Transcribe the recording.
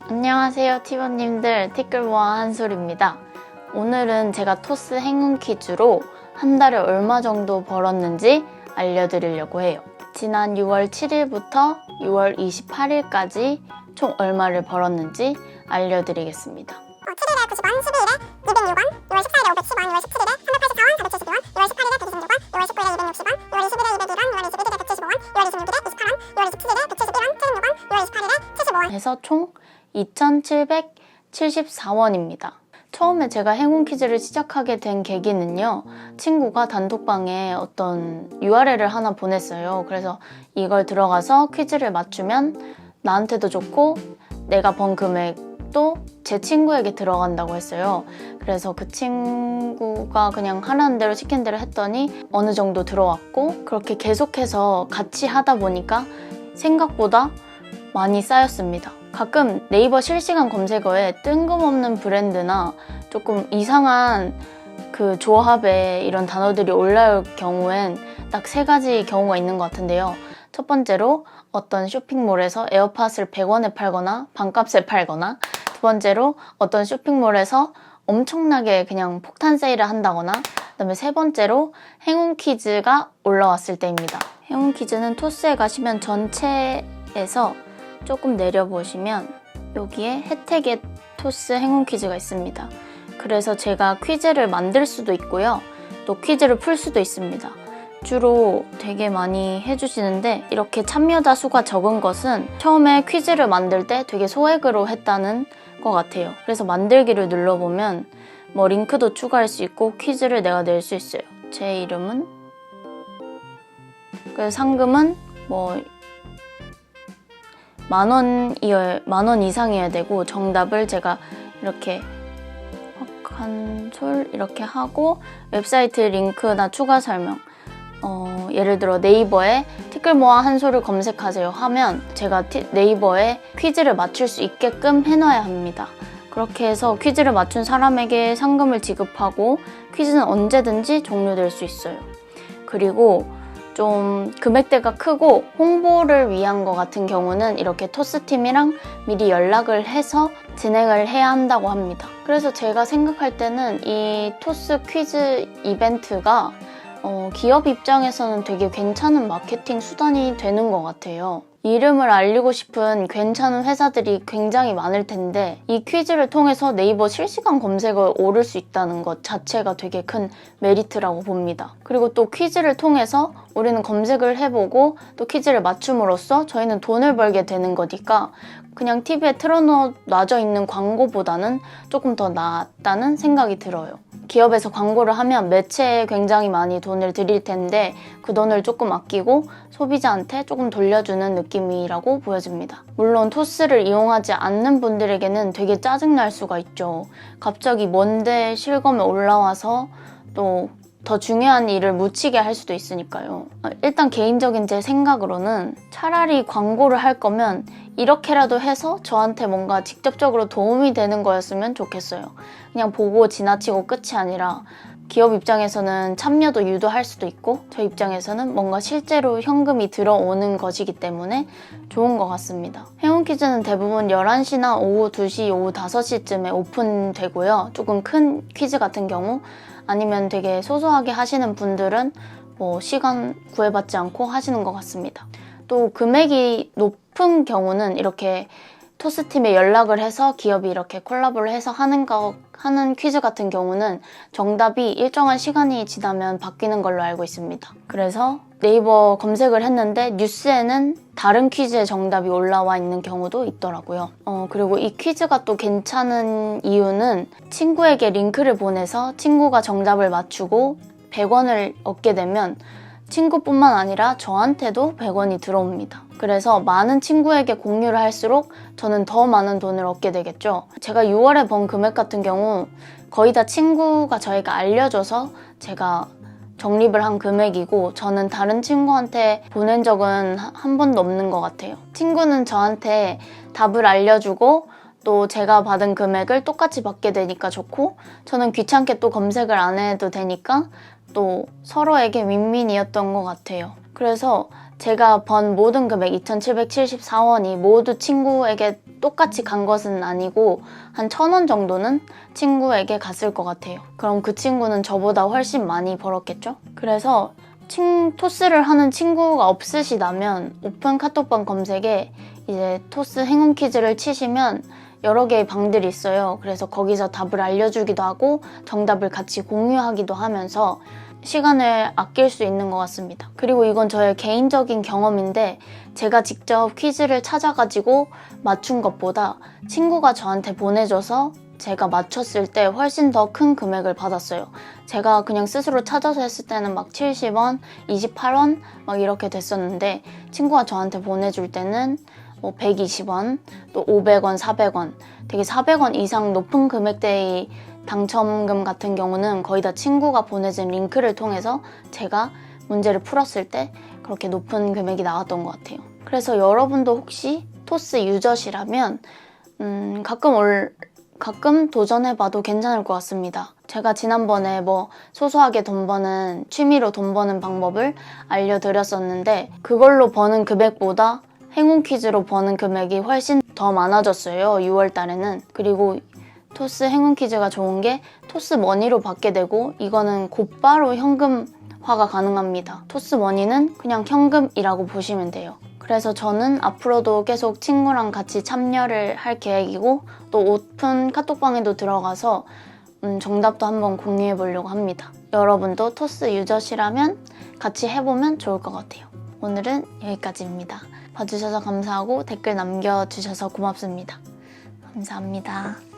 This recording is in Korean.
안녕하세요 티버님들, 티끌모아 한솔입니다. 오늘은 제가 토스 행운 퀴즈로 한 달에 얼마 정도 벌었는지 알려드리려고 해요. 지난 6월 7일부터 6월 28일까지 총 얼마를 벌었는지 알려드리겠습니다. 7일에 90원, 12일에 206원, 6월 14일에 510원, 6월 17일에 384원, 472원, 6월 18일에 126원, 6월 19일에 260원, 6월 20일에 201원, 6월 21일에 175원, 6월 26일에 28원, 6월 27일에 171원, 76원, 6월 28일에 75원 해서 총 2,774원입니다. 처음에 제가 행운 퀴즈를 시작하게 된 계기는요, 친구가 단톡방에 어떤 URL을 하나 보냈어요. 그래서 이걸 들어가서 퀴즈를 맞추면 나한테도 좋고 내가 번 금액도 제 친구에게 들어간다고 했어요. 그래서 그 친구가 그냥 하라는 대로 시킨 대로 했더니 어느 정도 들어왔고, 그렇게 계속해서 같이 하다 보니까 생각보다 많이 쌓였습니다. 가끔 네이버 실시간 검색어에 뜬금없는 브랜드나 조금 이상한 그 조합에 이런 단어들이 올라올 경우엔 딱 3가지 경우가 있는 것 같은데요. 첫 번째로 어떤 쇼핑몰에서 에어팟을 100원에 팔거나 반값에 팔거나, 두 번째로 어떤 쇼핑몰에서 엄청나게 그냥 폭탄 세일을 한다거나, 그다음에 세 번째로 행운 퀴즈가 올라왔을 때입니다. 행운 퀴즈는 토스에 가시면 전체에서 조금 내려보시면 여기에 혜택의 토스 행운 퀴즈가 있습니다. 그래서 제가 퀴즈를 만들 수도 있고요, 또 퀴즈를 풀 수도 있습니다. 주로 되게 많이 해주시는데, 이렇게 참여자 수가 적은 것은 처음에 퀴즈를 만들 때 되게 소액으로 했다는 것 같아요. 그래서 만들기를 눌러보면 뭐 링크도 추가할 수 있고 퀴즈를 내가 낼 수 있어요. 제 이름은, 그래서 상금은 뭐 10,000원 이상이어야 되고, 정답을 제가 이렇게 한솔 이렇게 하고, 웹사이트 링크나 추가 설명, 예를 들어 네이버에 티끌모아 한솔을 검색하세요 하면 제가 네이버에 퀴즈를 맞출 수 있게끔 해놔야 합니다. 그렇게 해서 퀴즈를 맞춘 사람에게 상금을 지급하고 퀴즈는 언제든지 종료될 수 있어요. 그리고 좀 금액대가 크고 홍보를 위한 것 같은 경우는 이렇게 토스팀이랑 미리 연락을 해서 진행을 해야 한다고 합니다. 그래서 제가 생각할 때는 이 토스 퀴즈 이벤트가 기업 입장에서는 되게 괜찮은 마케팅 수단이 되는 것 같아요. 이름을 알리고 싶은 괜찮은 회사들이 굉장히 많을 텐데, 이 퀴즈를 통해서 네이버 실시간 검색어에 오를 수 있다는 것 자체가 되게 큰 메리트라고 봅니다. 그리고 또 퀴즈를 통해서 우리는 검색을 해보고 또 퀴즈를 맞춤으로써 저희는 돈을 벌게 되는 거니까 그냥 TV에 틀어놔져 있는 광고보다는 조금 더 낫다는 생각이 들어요. 기업에서 광고를 하면 매체에 굉장히 많이 돈을 들일 텐데 그 돈을 조금 아끼고 소비자한테 조금 돌려주는 느낌이라고 보여집니다. 물론 토스를 이용하지 않는 분들에게는 되게 짜증날 수가 있죠. 갑자기 뭔데 실검에 올라와서 또 더 중요한 일을 묻히게 할 수도 있으니까요. 일단 개인적인 제 생각으로는 차라리 광고를 할 거면 이렇게라도 해서 저한테 뭔가 직접적으로 도움이 되는 거였으면 좋겠어요. 그냥 보고 지나치고 끝이 아니라 기업 입장에서는 참여도 유도할 수도 있고 저희 입장에서는 뭔가 실제로 현금이 들어오는 것이기 때문에 좋은 것 같습니다. 행운 퀴즈는 대부분 11시나 오후 2시, 오후 5시쯤에 오픈되고요. 조금 큰 퀴즈 같은 경우, 아니면 되게 소소하게 하시는 분들은 뭐 시간 구애받지 않고 하시는 것 같습니다. 또 금액이 높은 경우는 이렇게 토스팀에 연락을 해서 기업이 이렇게 콜라보를 해서 하는 퀴즈 같은 경우는 정답이 일정한 시간이 지나면 바뀌는 걸로 알고 있습니다. 그래서 네이버 검색을 했는데 뉴스에는 다른 퀴즈의 정답이 올라와 있는 경우도 있더라고요. 그리고 이 퀴즈가 또 괜찮은 이유는 친구에게 링크를 보내서 친구가 정답을 맞추고 100원을 얻게 되면 친구뿐만 아니라 저한테도 100원이 들어옵니다. 그래서 많은 친구에게 공유를 할수록 저는 더 많은 돈을 얻게 되겠죠. 제가 6월에 번 금액 같은 경우 거의 다 친구가 저에게 알려줘서 제가 적립을 한 금액이고, 저는 다른 친구한테 보낸 적은 한 번도 없는 것 같아요. 친구는 저한테 답을 알려주고 또 제가 받은 금액을 똑같이 받게 되니까 좋고, 저는 귀찮게 또 검색을 안 해도 되니까 또 서로에게 윈윈이었던 것 같아요. 그래서 제가 번 모든 금액 2,774원이 모두 친구에게 똑같이 간 것은 아니고 한 1,000원 정도는 친구에게 갔을 것 같아요. 그럼 그 친구는 저보다 훨씬 많이 벌었겠죠? 그래서 토스를 하는 친구가 없으시다면 오픈 카톡방 검색에 이제 토스 행운 퀴즈를 치시면 여러 개의 방들이 있어요. 그래서 거기서 답을 알려주기도 하고 정답을 같이 공유하기도 하면서 시간을 아낄 수 있는 것 같습니다. 그리고 이건 저의 개인적인 경험인데 제가 직접 퀴즈를 찾아가지고 맞춘 것보다 친구가 저한테 보내줘서 제가 맞췄을 때 훨씬 더 큰 금액을 받았어요. 제가 그냥 스스로 찾아서 했을 때는 막 70원, 28원 막 이렇게 됐었는데 친구가 저한테 보내줄 때는 뭐 120원, 또 500원, 400원 되게 400원 이상 높은 금액대의 당첨금 같은 경우는 거의 다 친구가 보내준 링크를 통해서 제가 문제를 풀었을 때 그렇게 높은 금액이 나왔던 것 같아요. 그래서 여러분도 혹시 토스 유저시라면 가끔 도전해봐도 괜찮을 것 같습니다. 제가 지난번에 뭐 소소하게 취미로 돈 버는 방법을 알려드렸었는데 그걸로 버는 금액보다 행운 퀴즈로 버는 금액이 훨씬 더 많아졌어요. 6월 달에는. 그리고 토스 행운 퀴즈가 좋은 게 토스 머니로 받게 되고 이거는 곧바로 현금화가 가능합니다. 토스 머니는 그냥 현금이라고 보시면 돼요. 그래서 저는 앞으로도 계속 친구랑 같이 참여를 할 계획이고 또 오픈 카톡방에도 들어가서 정답도 한번 공유해 보려고 합니다. 여러분도 토스 유저시라면 같이 해보면 좋을 것 같아요. 오늘은 여기까지입니다. 봐주셔서 감사하고 댓글 남겨주셔서 고맙습니다. 감사합니다.